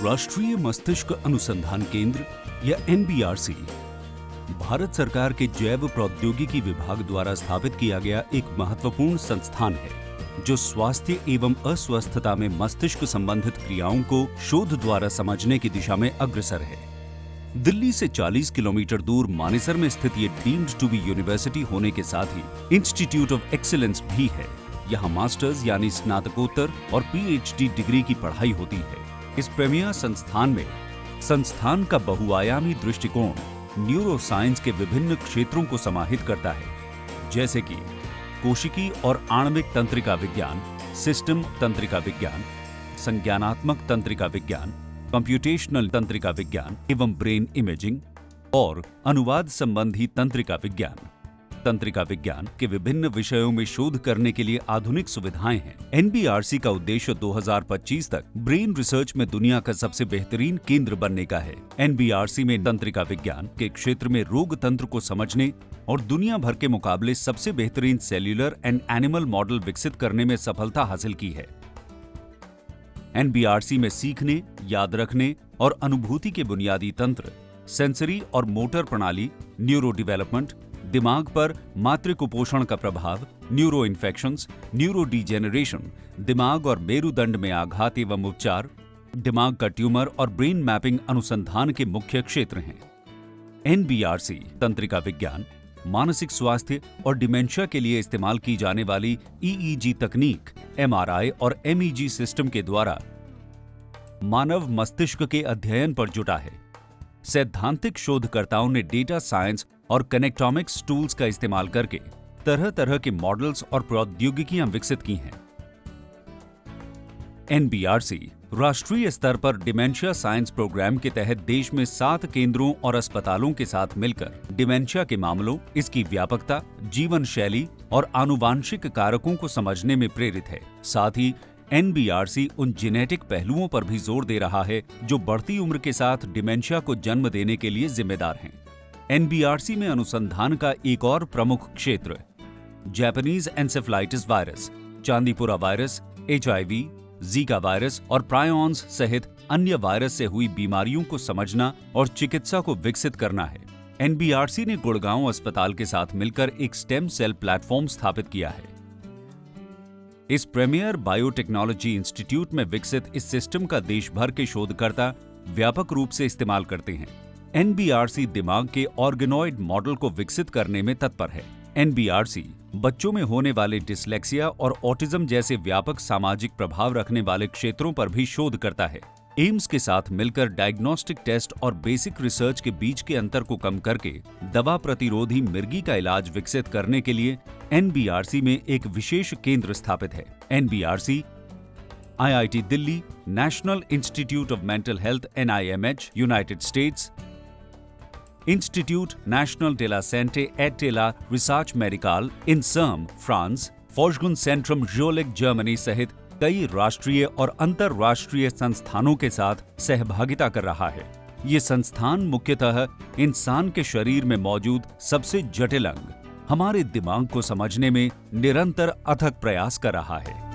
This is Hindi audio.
राष्ट्रीय मस्तिष्क अनुसंधान केंद्र या एनबीआरसी भारत सरकार के जैव प्रौद्योगिकी विभाग द्वारा स्थापित किया गया एक महत्वपूर्ण संस्थान है जो स्वास्थ्य एवं अस्वस्थता में मस्तिष्क संबंधित क्रियाओं को शोध द्वारा समझने की दिशा में अग्रसर है। दिल्ली से 40 किलोमीटर दूर मानेसर में स्थित ये डीम्ड टू बी यूनिवर्सिटी होने के साथ ही इंस्टीट्यूट ऑफ एक्सीलेंस भी है। यहाँ मास्टर्स यानी स्नातकोत्तर और पीएचडी डिग्री की पढ़ाई होती है। इस प्रीमियर संस्थान में संस्थान का बहुआयामी दृष्टिकोण न्यूरो साइंस के विभिन्न क्षेत्रों को समाहित करता है, जैसे कि कोशिकी और आणविक तंत्रिका विज्ञान, सिस्टम तंत्रिका विज्ञान, संज्ञानात्मक तंत्रिका विज्ञान, कंप्यूटेशनल तंत्रिका विज्ञान एवं ब्रेन इमेजिंग और अनुवाद संबंधी तंत्रिका विज्ञान के विभिन्न विषयों में शोध करने के लिए आधुनिक सुविधाएं हैं। एनबीआरसी का उद्देश्य 2025 तक ब्रेन रिसर्च में दुनिया का सबसे बेहतरीन केंद्र बनने का है। एनबीआरसी में तंत्रिका विज्ञान के क्षेत्र में रोग तंत्र को समझने और दुनिया भर के मुकाबले सबसे बेहतरीन सेल्यूलर एंड एनिमल मॉडल विकसित करने में सफलता हासिल की है। एनबीआरसी में सीखने, याद रखने और अनुभूति के बुनियादी तंत्र, सेंसरी और मोटर प्रणाली, न्यूरो डेवलपमेंट, दिमाग पर मातृ कुपोषण का प्रभाव, न्यूरो इन्फेक्शंस, न्यूरो डिजेनरेशन, दिमाग और मेरुदंड में आघात एवं उपचार, दिमाग का ट्यूमर और ब्रेन मैपिंग अनुसंधान के मुख्य क्षेत्र हैं। एनबीआरसी तंत्रिका विज्ञान मानसिक स्वास्थ्य और डिमेंशिया के लिए इस्तेमाल की जाने वाली ईईजी तकनीक, एमआरआई और एमईजी सिस्टम के द्वारा मानव मस्तिष्क के अध्ययन पर जुटा है। सैद्धांतिक शोधकर्ताओं ने डेटा साइंस और कनेक्टोमिक्स टूल्स का इस्तेमाल करके तरह तरह के मॉडल्स और प्रौद्योगिकियां विकसित की हैं। एनबीआरसी राष्ट्रीय स्तर पर डिमेंशिया साइंस प्रोग्राम के तहत देश में 7 केंद्रों और अस्पतालों के साथ मिलकर डिमेंशिया के मामलों, इसकी व्यापकता, जीवन शैली और आनुवांशिक कारकों को समझने में प्रेरित है। साथ ही एनबीआरसी उन जेनेटिक पहलुओं पर भी जोर दे रहा है जो बढ़ती उम्र के साथ डिमेंशिया को जन्म देने के लिए जिम्मेदार हैं। एनबीआरसी में अनुसंधान का एक और प्रमुख क्षेत्र Japanese encephalitis virus, Chandipura virus, HIV, Zika virus और प्रायॉन्स सहित अन्य वायरस से हुई बीमारियों को समझना और चिकित्सा को विकसित करना है। एनबीआरसी ने गुड़गांव अस्पताल के साथ मिलकर एक स्टेम सेल प्लेटफॉर्म स्थापित किया है। इस प्रीमियर बायोटेक्नोलॉजी इंस्टीट्यूट में विकसित इस सिस्टम का देश भर के शोधकर्ता व्यापक रूप से इस्तेमाल करते हैं। एनबीआरसी दिमाग के ऑर्गेनॉइड मॉडल को विकसित करने में तत्पर है। एनबीआरसी बच्चों में होने वाले डिसलेक्सिया और ऑटिज्म जैसे व्यापक सामाजिक प्रभाव रखने वाले क्षेत्रों पर भी शोध करता है। एम्स के साथ मिलकर डायग्नोस्टिक टेस्ट और बेसिक रिसर्च के बीच के अंतर को कम करके दवा प्रतिरोधी मिर्गी का इलाज विकसित करने के लिए एनबीआरसी में एक विशेष केंद्र स्थापित है। NBRC IIT Delhi, National Institute of Mental Health NIMH, United States, Institute National de la Santé et de la Recherche Médicale INSERM France, फॉर्शगुन सेंट्रम ज्योलिक जर्मनी सहित कई राष्ट्रीय और अंतर्राष्ट्रीय संस्थानों के साथ सहभागिता कर रहा है। ये संस्थान मुख्यतः इंसान के शरीर में मौजूद सबसे जटिल अंग, हमारे दिमाग को समझने में निरंतर अथक प्रयास कर रहा है।